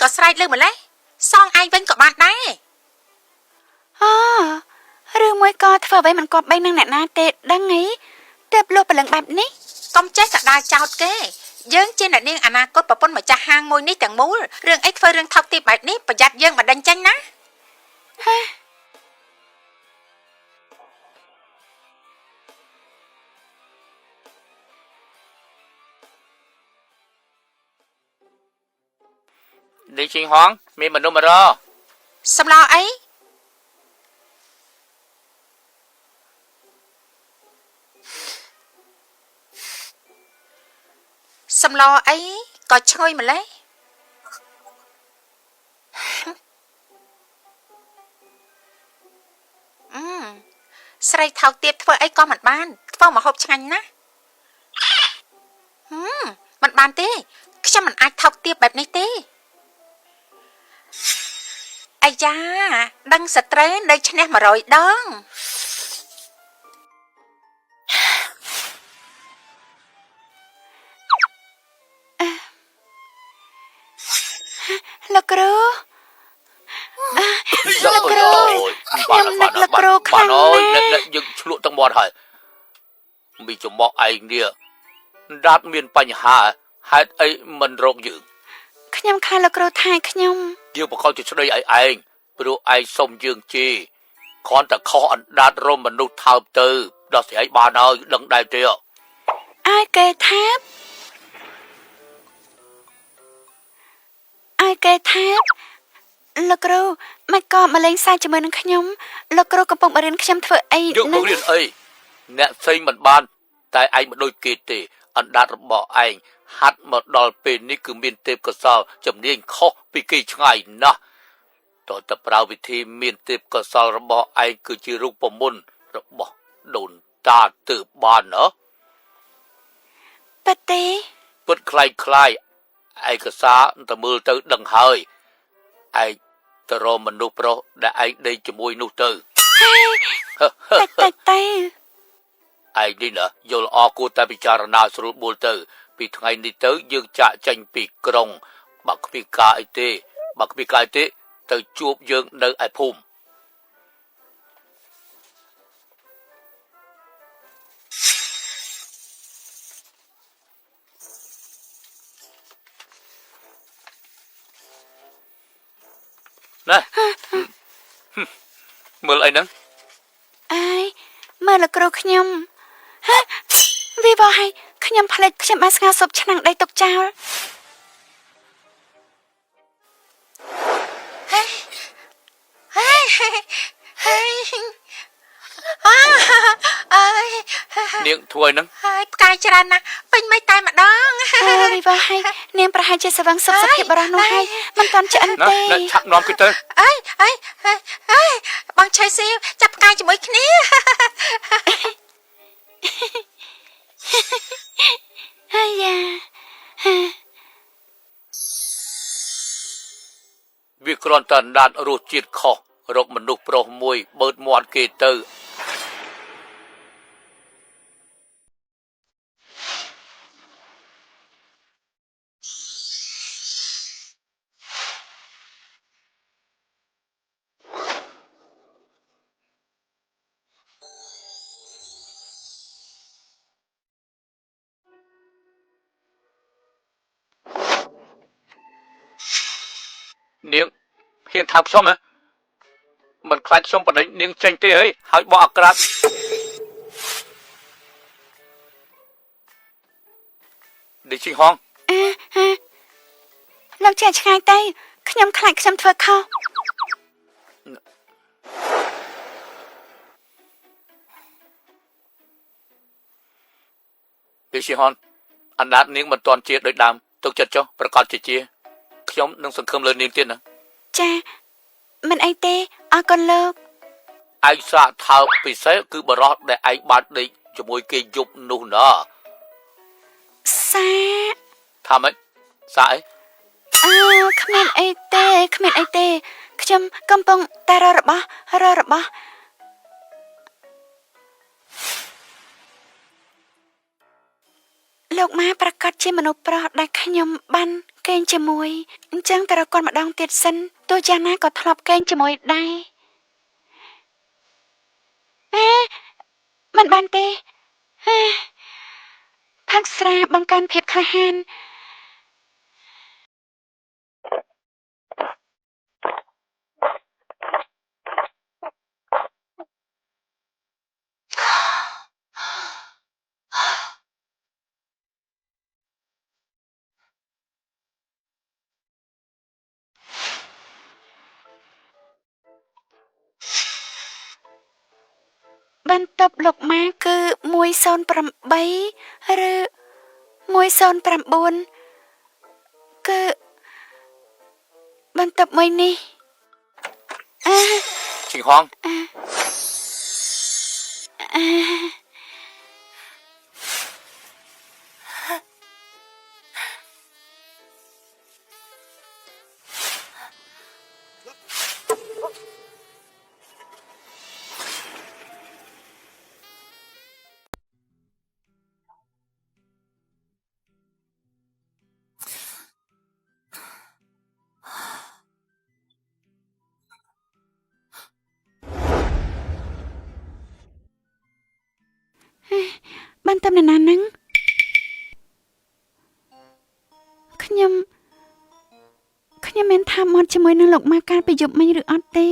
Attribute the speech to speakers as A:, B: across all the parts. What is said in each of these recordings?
A: ក៏ស្រែកលើម្លេះសងឯងវិញក៏បានដែរ
B: ឬមួយក៏ធ្វើអ្វីមិនគប្បីនឹងអ្នកណាទេដឹងអីតែលុះប្រលឹងបែបនេះ
A: កុំចេះតែដើរចោតគេយើងជាអ្នកនាងអនាគតប្រពន្ធម្ចាស់ហាងមួយនេះទាំងមូលរឿងអីធ្វើរឿងថោកទាបបែបនេះប្រយ័ត្នយើងមិនដេញចេញណា
C: នេះជីងហងមានមនុស្សមករ
A: សម្លអីសម្លអីក៏ឈ្ងុយម្លេះស្រីថោកទាបធ្វើអីក៏មិនបានធ្វើម្ហូបឆ្ងាញ់ណាស់មិនបានទេខ្ញុំមិនអាចថោកទាបបែបនេះទេអាយ៉ាដឹងស្ត្រីនៅឈ្នះ100ដង
B: លោកគ្រូលោកគ្រូខ្ញុំនឹកលោកគ្រូខ្លាំងណាស់
C: នឹកយើងឆ្លក់ទាំងមាត់ហើយមីចំបោះឯងនេះដាត់មានបញ្ហាហេតុអីមិនរកយើង
B: ខ្ញុំខ្លាចលោកគ្រូថាខ្ញុំ
C: យើងបកកជាស្ដីឲ្យឯងព្រោះឯងសុំយើងជេរគ្រាន់តែខុសអណ្ដាតរមមនុស្សថើបទៅដោះស្រាយបានហើយដឹងដែរទេ
B: អាយគេថាបលោកគ្រូមិនក៏មកលេងសើចជាមួយនឹងខ្ញុំលោកគ្រូកំពុងបរៀនខ្ញុំធ្វើអី
C: យើងបង្រៀនអីអ្នកផ្សេងមិនបានតែឯងមិនដូចគេទេអណ្ដាតរបស់ឯងហាត់មកដល់ពេលនេះគឺមានទេពកោសល្យជំនាញខុសពីគេឆ្ងាយណាស់តើតើប្រើវិធីមានទេពកោសល្យរបស់ឯងគឺជារូបមន្តរបស់ដូនតាទើបបានណា
B: ប៉ាទេ
C: ពិតคล้ายឯកសារទៅមើលទៅដឹងហើយឯងទៅរកមនុស្សប្រុសដែលឯងដេកជាមួយនោះទៅ
B: តែ
C: ឯងនេះណាយល់អគួរតែពិចារណាស្រួលបួលទៅពីថ្ងៃនេះទៅយើងចាក់ចេញពីក្រុងបាក់គ្មានការអីទេទៅជួបយើងនៅឯភូមិណាមើលអីហ្នឹង
B: អាយមើលលោកគ្រូខ្ញុំវាបោះឲ្យខ្ញុំផ្លេចខ្ញុំបានស្ងោរស៊ុបឆ្នាំងដីទុកចោល
C: នាងធ្វើឲ្យហ្នឹង
A: ហើយផ្កាយច្រើនណាស់ពេញមិនតែម្ដង
B: វាបោះឲ្យនាងប្រហែលជាស្វឹងសុខសភាពបរោះនោះហើយមិនតាន់ឆ្អិនទេ
C: ឆាប់នាំគេទៅ
A: អីបងឆៃស៊ីចាប់ផ្កាយជាមួយគ្នា
B: ហើយយ៉ា
C: វាគ្រាន់តែអណ្ដាតរសជាតិខុសរកមនុស្សប្រុសមួយបើកមាត់គេទៅនាងហ៊ានថើបខ្ញុំហ៎មិនខ្លាចខ្ញុំបដិញនាងចេញទេហើយបោះអាក្រាតនេះជីហង
B: លោកជាឆ្ងាយទៅខ្ញុំខ្លាចខ្ញុំធ្វើខុស
C: នេះជីហងអណ្ដាតនាងមិនទាន់ជាដូចដើមទុកចិត្តចុះប្រកាសជាខ្ញុំនឹងសង្ឃឹមលើនាងទៀតណា
B: ចាមិនអីទេអរគុណលោក
C: ឯងសាកថើបពិសេសគឺបរោះដែលឯងបានដេកជាមួយគេយប់នោះណា
B: សា
C: ថាម៉េចសាអី
B: គ្មានអីទេខ្ញុំកំពុងតែរករបស់លោកម៉ាប្រកាសជាមនុស្សប្រុសដែលខ្ញុំបាន កេងជាមួយអញ្ចឹងតែរកគាត់ម្ដងទៀតសិនទោះយ៉ាងណាក៏ធ្លាប់កេងជាមួយដែរមិនបានទេផឹកស្រាបង្កើនភាពក្លាហានបន្ទប់លោកម៉ាគឺ108ឬ109គឺបន្ទប់មួយនេះ
C: ឈិងហង
B: បន្ទប់ណាហ្នឹងខ្ញុំមានថាមាត់ជាមួយនឹងលោកម៉ាកាលពីយប់មិញឬអត់ទេ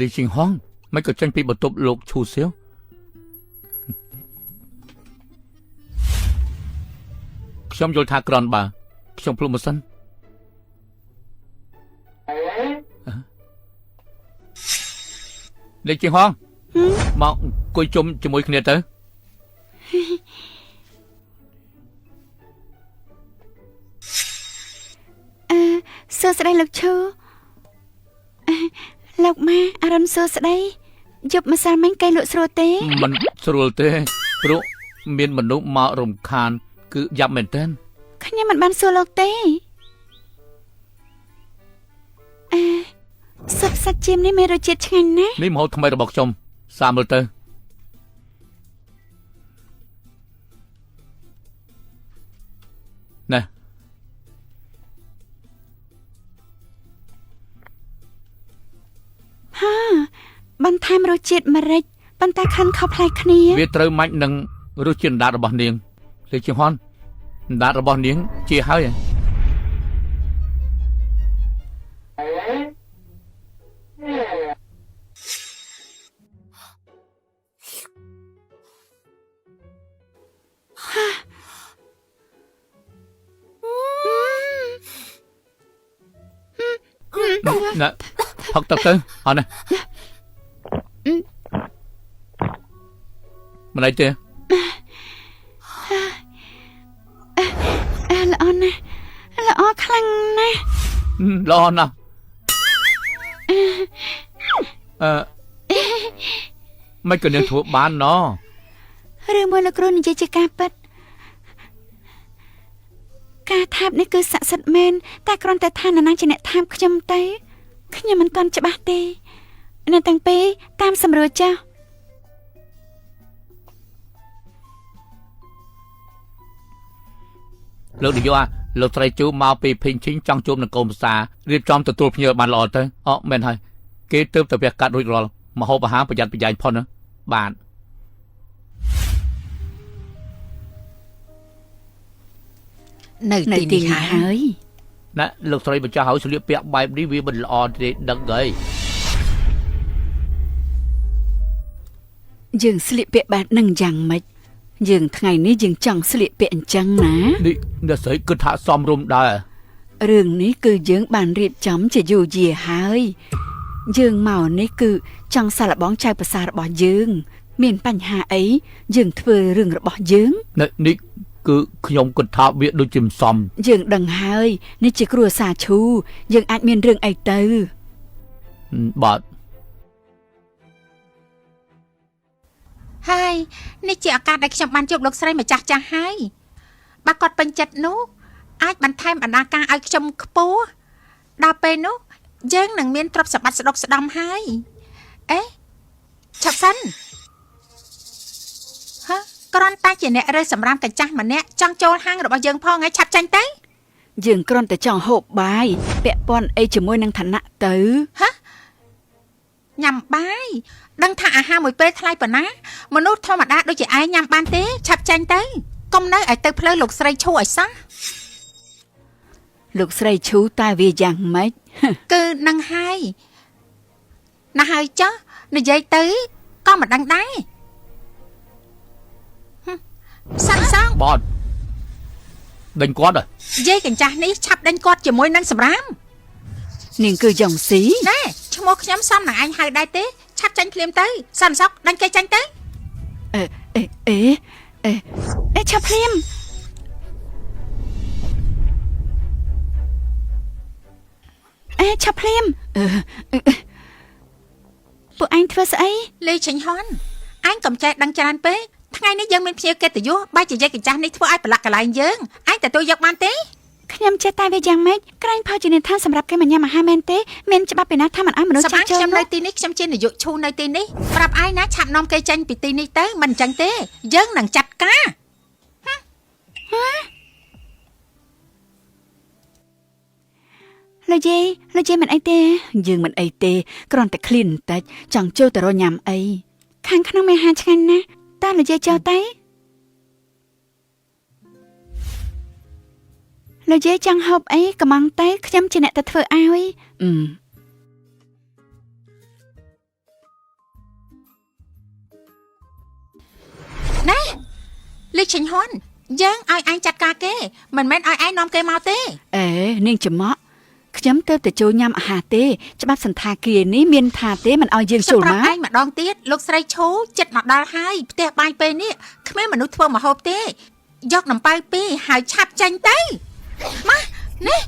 C: លីឈិងហងមិនក៏ចេញពីបន្ទប់លោកឈូសៀវខ្ញុំយល់ថាក្រនបើខ្ញុំភ្លុំមិនសិនលីឈិងហងមកអង្គុយជុំជាមួយគ្នាទៅ
B: សួស្តីលោកឈូលោកម៉ាអរុនសួស្តីយប់ម្សិលមិញកែលក់ស្រួលទេ
C: មិនស្រួលទេព្រោះមានមនុស្សមករំខានគឺយ៉ាប់មែនទែន
B: ខ្ញុំមិនបានសួរលោកទេស៊ុបសាច់ជៀមនេះមានរសជាតិឆ្ងាញ់ណាស់
C: នេះម្ហូបថ្មីរបស់ខ្ញុំសាមើលទៅណែ
B: បន្ថែមរសជាតិម្រេចប៉ុន្តែខិនខុសប្លែកគ្នា
C: វាត្រូវមាច់នឹងរសជាតិអណ្ដាតរបស់នាងលេចជាហនអណ្ដាតរបស់នាងជាហើយណែផឹកទឹកទៅអត់ណាម្លេចទេ
B: ល្អណាស់ល្អខ្លាំងណាស់
C: ល្អណាស់មិនក៏នឹងធ្វើបានណ
B: រឿងមួយលោកគ្រូនិយាយជាការពិតការថាបនេះគឺស័ក្តិសិទ្ធិមែនតែគ្រាន់តែថានរណាជាអ្នកថាបខ្ញុំទៅខ្ញុំមិនទាន់ច្បាស់ទេនៅទាំងពីរតាមសម្រួលចាស់
C: លោកនាយកលោកស្រីជូមកពីភេងឈីងចង់ជួបនឹងកូនប្រសារៀបចំទទួលភ្ញៀវបានល្អទៅមែនហើយគេទើបតែវះកាត់រួចរាល់មហូបអាហារប្រយ័ត្នប្រយែងផុនបាន
A: នៅទីនេះហើយ
C: ណាលោកស្រីបញ្ចុះឲ្យស្លៀកពាក់បែបនេះវាមិនល្អទេដឹងហើយ
B: យើងស្លៀកពាក់បែបនឹងយ៉ាងម៉េចយើងថ្ងៃនេះយើងចង់ស្លៀកពាក់អញ្ចឹងណា
C: នេះអ្នកស្រីគិតថាសមរម្យដែរ
B: រឿងនេះគឺយើងបានរៀបចំជាយូរយារហើយយើងមកនេះគឺចង់សាឡបងចៅប្រសាររបស់យើងមានបញ្ហាអីយើងធ្វើរឿងរបស់យើង
C: នេះ គឺខ្ញុំគិតថាវាដូចជាមិនសម
B: យើងដឹងហើយនេះជាគ្រួសារឈូយើងអាចមានរឿងអីទៅ
C: បាទ
A: ហើយនេះជាឱកាសដែលខ្ញុំបានជួបលោកស្រីម្ចាស់ចាស់ហើយបើគាត់ពេញចិត្តនោះអាចបន្ថែមបណ្ដាការឲ្យខ្ញុំខ្ពស់ដល់ពេលនោះយើងនឹងមានទ្រព្យសម្បត្តិស្ដុកស្ដំហើយអេឆាប់សិនហ៎គ្រាន់តែជាអ្នករើសសម្រាមកញ្ចាស់ម្នាក់ចង់ចូលហាងរបស់យើងផងហើយឆាប់ចាញ់ទៅ
B: យើងគ្រាន់តែចង់ហូបបាយពាក់ព័ន្ធអីជាមួយនឹងឋានៈទៅ
A: ញ៉ាំបាយដឹងថាអាហារមួយពេលថ្លៃប៉ុណ្ណាមនុស្សធម្មតាដូចជាឯងញ៉ាំបានទេឆាប់ចាញ់ទៅកុំនៅឲ្យទៅផ្លូវលោកស្រីឈូឲ្យសោះ
B: លោកស្រីឈូតែវាយ៉ាងម៉េច
A: គឺនឹងហើយណាស់ហើយចុះនិយាយទៅក៏មិនដឹងដែរសាក់សង
C: បាទដេញគាត់ហ៎
A: យាយកញ្ចាស់នេះឆាប់ដេញគាត់ជាមួយនឹងសម្រាម
B: នាងគឺយ៉ងស៊ី
A: ណែឈ្មោះខ្ញុំសំនឹងឯងហៅដែរទេឆាប់ចាញ់ភ្លាមទៅសន្តិសុខដេញគេចាញ់ទៅ
B: អេឆាប់ភ្លាមឆាប់ភ្លាមពួកឯងធ្វើស្អី
A: លីឆេងហ៊ុនអញកំចែកដឹងច្រើនពេកថ្ងៃនេះយើងមានភ្ញៀវកិត្តិយសបែរជាយាយកញ្ចាស់នេះធ្វើឲ្យប្រឡាក់កន្លែងយើងអញទទួលយកបានទេ
B: ខ្ញុំចេះតែវាយ៉ាងម៉េចក្រែងផលជានិធានសម្រាប់គេមកញ៉ាំអាហារមែនទេមានច្បាប់ពីណាថាមិនឲ្យមនុស្សចាស់ចូល
A: ខ្ញុំ
B: មក
A: នៅទីនេះខ្ញុំជានាយកឈូនៅទីនេះប្រាប់ឯងណាឆាប់នាំគេចេញពីទីនេះទៅមិនអញ្ចឹងទេយើងនឹងចាត់ការ
B: លោកយាយមិនអីទេយើងមិនអីទេគ្រាន់តែឃ្លានបន្តិចចង់ចូលទៅរកញ៉ាំអីខាងក្នុងមានអាហារឆ្ងាញ់ណាស់តើលោកយាយចូលទៅលោកយាយចង់ហូបអីកំងទៅខ្ញុំជាអ្នកទៅធ្វើឲ្យ
A: ណែលីឆេងហ៊ុនយើងឲ្យឯងចាត់ការគេមិនមែនឲ្យឯងនាំគេមកទេ
B: អេនាងច្មក់ខ្ញុំទៅចូលញ៉ាំអាហារទេច្បាប់សន្តាគារនេះមានថាទេមិនឲ្យយើងចូល
A: ប្
B: មក
A: រាប់ឯងម្ដងទៀតលោកស្រីឈូចិត្តមកដល់ហើយផ្ទះបាយពេលនេះគ្មានមនុស្សធ្វើម្ហូបទេយកនំប៉ៅពីរហើយឆាប់ចាញ់ទៅមកនេះ